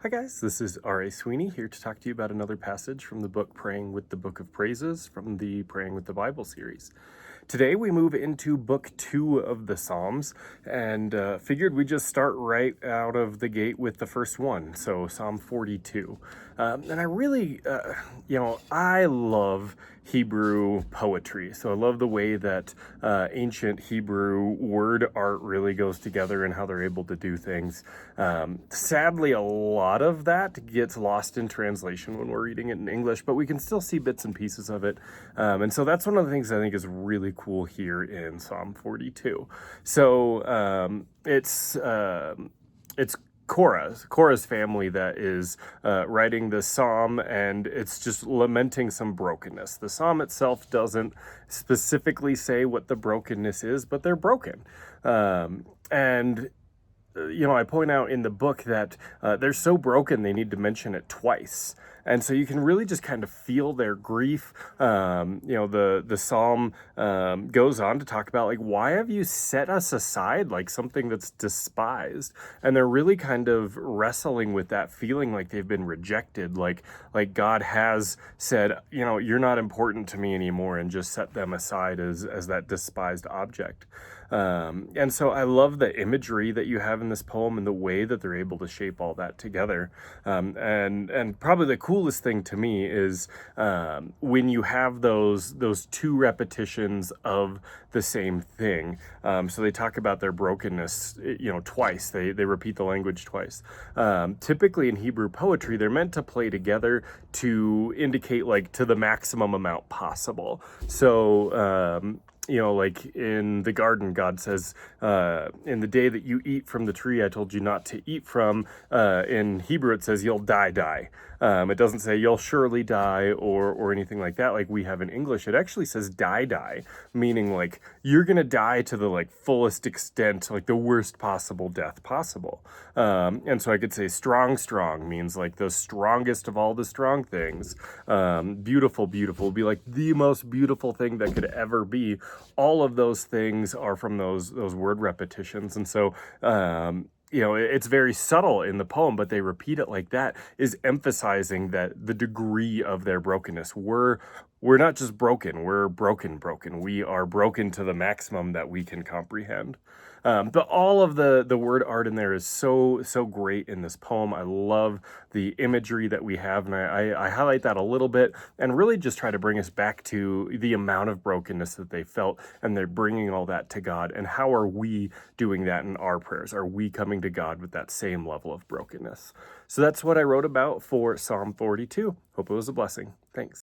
Hi guys, this is R.A. Sweeney here to talk to you about another passage from the book Praying with the Book of Praises from the Praying with the Bible series. Today we move into book 2 of the Psalms and figured we'd just start right out of the gate with the first one, so Psalm 42. And I really, I love Hebrew poetry. So I love the way that ancient Hebrew word art really goes together and how they're able to do things. Sadly, a lot of that gets lost in translation when we're reading it in English, but we can still see bits and pieces of it. And so that's one of the things I think is really cool here in Psalm 42. So it's Korah's family that is writing this psalm, and it's just lamenting some brokenness. The psalm itself doesn't specifically say what the brokenness is, but they're broken. And I point out in the book that they're so broken they need to mention it twice. And so you can really just kind of feel their grief. The psalm goes on to talk about, like, why have you set us aside like something that's despised? And they're really kind of wrestling with that feeling like they've been rejected, like God has said, you're not important to me anymore, and just set them aside as that despised object. And so I love the imagery that you have in this poem and the way that they're able to shape all that together. And probably the coolest thing to me is when you have those two repetitions of the same thing. So they talk about their brokenness, twice. They repeat the language twice. Typically in Hebrew poetry, they're meant to play together to indicate, like, to the maximum amount possible. So like in the garden, God says, in the day that you eat from the tree I told you not to eat from. In Hebrew, it says you'll die. It doesn't say you'll surely die or anything like that like we have in English. It actually says die, meaning like you're going to die to the like fullest extent, like the worst possible death possible. And so I could say strong means like the strongest of all the strong things. Beautiful would be like the most beautiful thing that could ever be. All of those things are from those word repetitions. And so it's very subtle in the poem, but they repeat it like that, is emphasizing that the degree of their brokenness. We're not just broken, we're broken. We are broken to the maximum that we can comprehend. But all of the word art in there is so great in this poem. I love the imagery that we have, and I highlight that a little bit and really just try to bring us back to the amount of brokenness that they felt, and they're bringing all that to God. And how are we doing that in our prayers? Are we coming to God with that same level of brokenness? So that's what I wrote about for Psalm 42. Hope it was a blessing. Thanks.